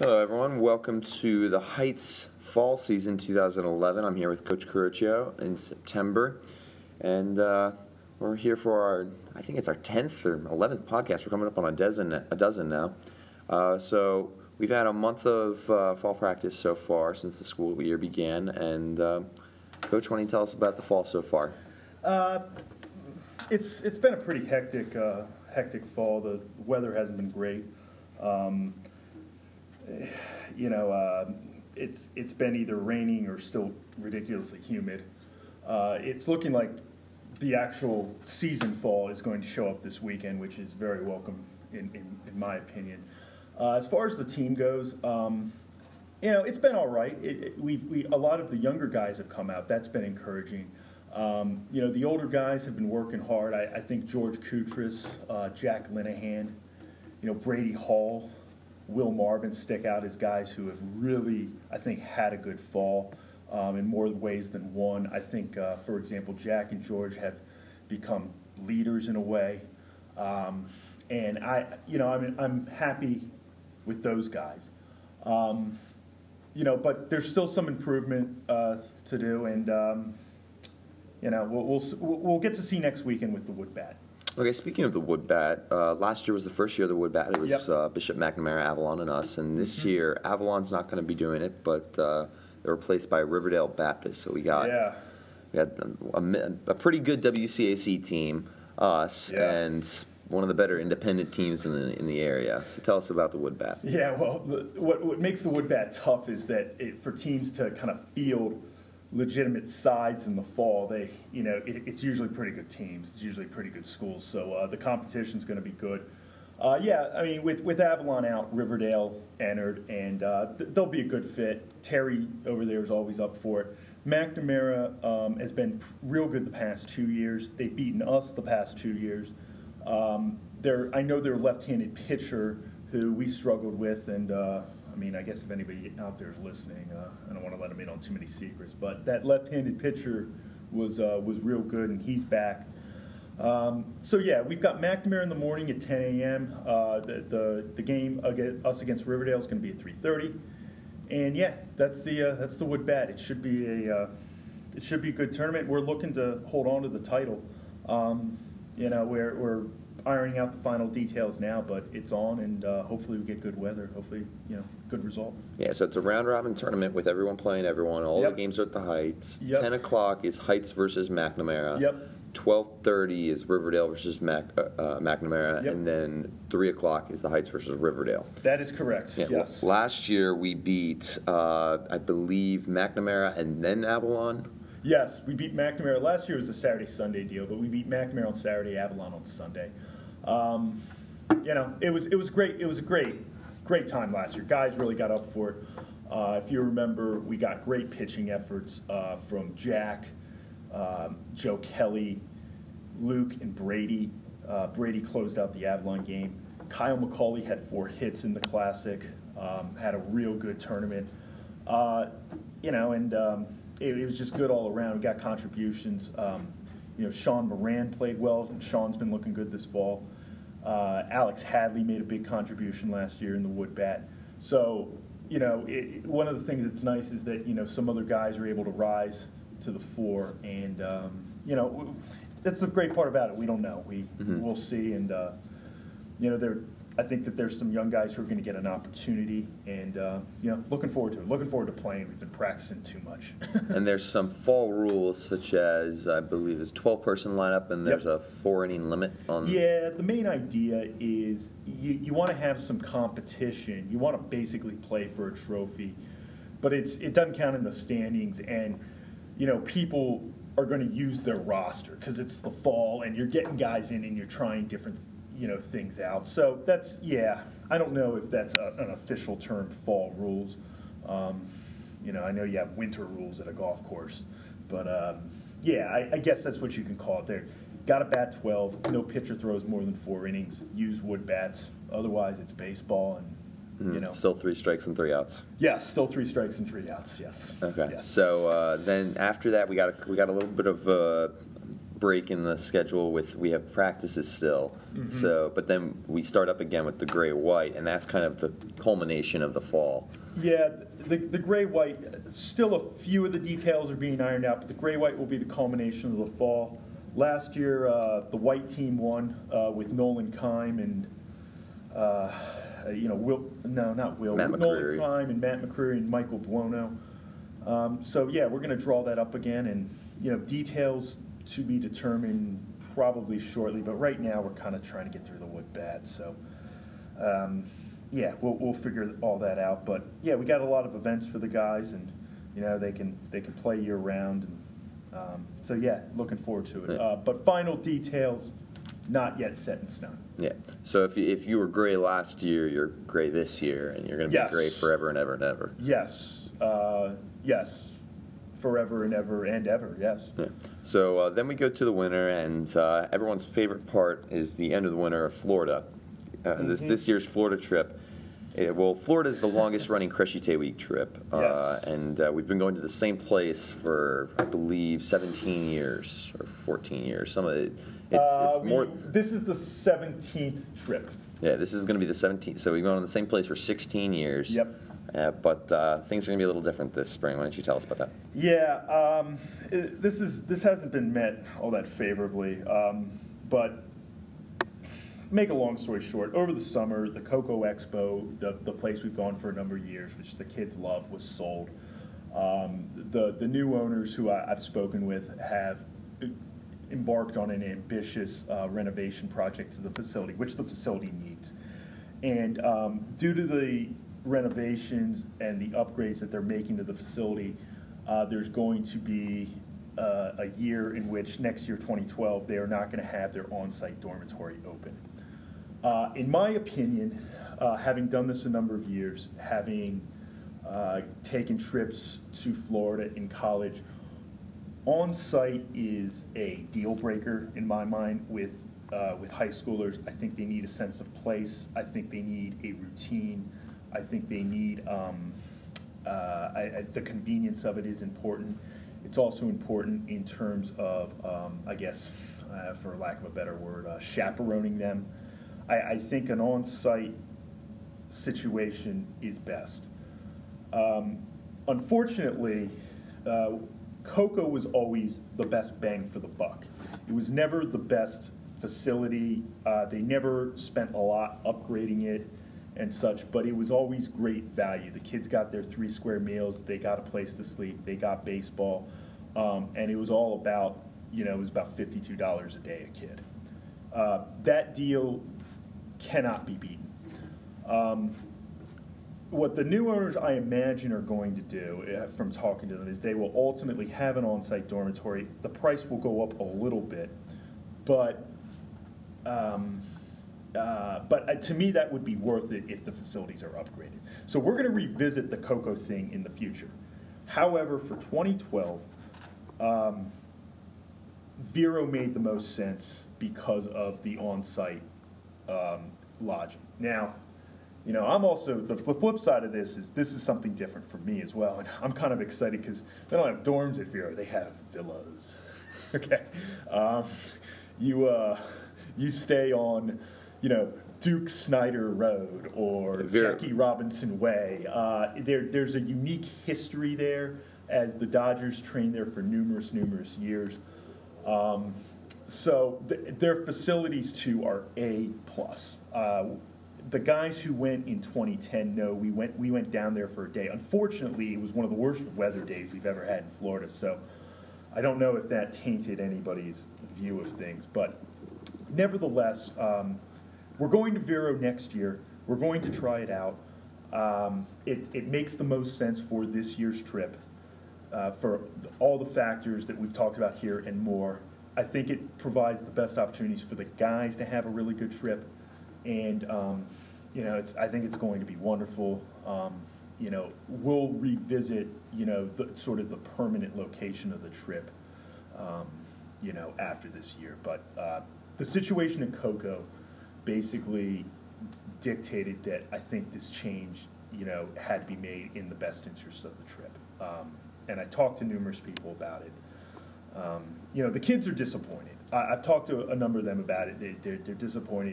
Hello, everyone. Welcome to the Heights Fall Season 2011. I'm here with Coach Curicchio in September, and we're here for I think it's our 10th or 11th podcast. We're coming up on a dozen now. So we've had a month of fall practice so far since the school year began, and Coach, why don't you tell us about the fall so far? It's been a pretty hectic fall. The weather hasn't been great. It's been either raining or still ridiculously humid. It's looking like the actual season fall is going to show up this weekend, which is very welcome in my opinion. As far as the team goes, it's been all right. A lot of the younger guys have come out. That's been encouraging. The older guys have been working hard. I think George Kutris, Jack Linehan, Brady Hall, Will Marvin stick out as guys who have really, I think, had a good fall in more ways than one. I think, for example, Jack and George have become leaders in a way, and I'm happy with those guys. But there's still some improvement to do, and we'll get to see next weekend with the wood bat. Okay, speaking of the wood bat, last year was the first year of the wood bat. It was Bishop McNamara, Avalon, and us. And this year, Avalon's not going to be doing it, but they're replaced by Riverdale Baptist. So we had a pretty good WCAC team, us, and one of the better independent teams in the area. So tell us about the wood bat. Yeah, well, what makes the wood bat tough is that for teams to kind of field legitimate sides in the fall, it's usually pretty good teams. It's usually pretty good schools, so the competition's going to be good. With Avalon out, Riverdale entered, and they'll be a good fit. Terry over there is always up for it. McNamara has been real good the past 2 years. They've beaten us the past 2 years. I know their left-handed pitcher, who we struggled with, and I guess if anybody out there is listening, I don't want to let them in on too many secrets, but that left-handed pitcher was real good, and he's back. We've got McNamara in the morning at 10 a.m. The game us against Riverdale is going to be at 3:30, and that's the wood bat. It should be a good tournament. We're looking to hold on to the title. We're ironing out the final details now, but it's on, and hopefully we get good weather. Hopefully, good results. Yeah, so it's a round-robin tournament with everyone playing everyone. All the games are at the Heights. 10 o'clock is Heights versus McNamara. 12:30 is Riverdale versus McNamara, and then 3 o'clock is the Heights versus Riverdale. That is correct, yes. Last year we beat, I believe, McNamara and then Avalon. Yes, we beat McNamara. Last year was a Saturday-Sunday deal, but we beat McNamara on Saturday, Avalon on Sunday. It was great. It was a great time last year. Guys really got up for it. If you remember, we got great pitching efforts from Jack, Joe Kelly, Luke, and Brady. Brady closed out the Avalon game. Kyle McCauley had 4 hits in the Classic. Had a real good tournament. It was just good all around. We got contributions. Sean Moran played well, and Sean's been looking good this fall. Alex Hadley made a big contribution last year in the wood bat. So, one of the things that's nice is that, some other guys are able to rise to the fore, and, that's the great part about it. We don't know. We'll see, and, I think that there's some young guys who are going to get an opportunity, and looking forward to it. Looking forward to playing. We've been practicing too much. And there's some fall rules, such as I believe there's a 12-person lineup, and there's a 4-inning limit on. Yeah, the main idea is you want to have some competition. You want to basically play for a trophy, but it doesn't count in the standings, and people are going to use their roster because it's the fall, and you're getting guys in, and you're trying different things out. So that's, I don't know if that's an official term, fall rules. I know you have winter rules at a golf course, but I guess that's what you can call it there. Got to bat 12, no pitcher throws more than 4 innings, use wood bats, otherwise it's baseball, and still 3 strikes and 3 outs. Yes, still 3 strikes and 3 outs, yes. Okay, yes. so then after that we got a little bit of break in the schedule with we have practices still. So, but then we start up again with the gray-white, and that's kind of the culmination of the fall. Yeah, the gray-white, still a few of the details are being ironed out, but the gray-white will be the culmination of the fall. Last year, the white team won with Nolan Kime and, Matt Nolan McCreary. Kime and Matt McCreary and Michael Buono. So yeah, we're going to draw that up again, and details to be determined probably shortly. But right now, we're kind of trying to get through the wood bat. So yeah, we'll figure all that out. But yeah, we got a lot of events for the guys, and they can play year round. And so yeah, looking forward to it. But final details not yet set in stone. Yeah. So if you were gray last year, you're gray this year, and you're going to be Yes. gray forever and ever and ever. Yes. Yes. Forever and ever and ever. Yes. Yeah. So then we go to the winter, and everyone's favorite part is the end of the winter of Florida. This year's Florida trip. Well, Florida is the longest running Crescite Week trip, Yes. and we've been going to the same place for, I believe, 17 years or 14 years. Some of it, it's more. This is the 17th trip. Yeah, this is going to be the 17th. So we've gone to the same place for 16 years. Yep. But things are going to be a little different this spring. Why don't you tell us about that? Yeah. This hasn't been met all that favorably, but. Make a long story short, over the summer, the Cocoa Expo, the place we've gone for a number of years, which the kids love, was sold. The new owners who I've spoken with have embarked on an ambitious renovation project to the facility, which the facility needs. And due to the renovations and the upgrades that they're making to the facility, there's going to be a year in which, next year, 2012, they are not going to have their on-site dormitory open. In my opinion, having done this a number of years, having taken trips to Florida in college, on-site is a deal breaker in my mind with high schoolers. I think they need a sense of place. I think they need a routine. I think they need the convenience of it is important. It's also important in terms of, I guess, for lack of a better word, chaperoning them. I think an on-site situation is best. Unfortunately, Cocoa was always the best bang for the buck. It was never the best facility. They never spent a lot upgrading it and such, but it was always great value. The kids got their 3 square meals, they got a place to sleep, they got baseball, and it was all about, it was about $52 a day a kid. That deal cannot be beaten. What the new owners, I imagine, are going to do, from talking to them, is they will ultimately have an on-site dormitory. The price will go up a little bit, but to me, that would be worth it if the facilities are upgraded. So we're going to revisit the Cocoa thing in the future. However, for 2012, Vero made the most sense because of the on-site lodging. Now, I'm also, the flip side of this is something different for me as well, and I'm kind of excited because they don't have dorms at Vero, they have villas. Okay, you stay on, Duke Snyder Road or Jackie Robinson Way. There's a unique history there, as the Dodgers trained there for numerous years. So their facilities too are A+. The guys who went in 2010 know we went down there for a day. Unfortunately, it was one of the worst weather days we've ever had in Florida. So I don't know if that tainted anybody's view of things, but nevertheless, we're going to Vero next year. We're going to try it out. It makes the most sense for this year's trip, for all the factors that we've talked about here and more. I think it provides the best opportunities for the guys to have a really good trip, and I think it's going to be wonderful. We'll revisit the sort of the permanent location of the trip, after this year. But the situation in Cocoa basically dictated that I think this change had to be made in the best interest of the trip. And I talked to numerous people about it. the kids are disappointed. I've talked to a number of them about it. They're disappointed.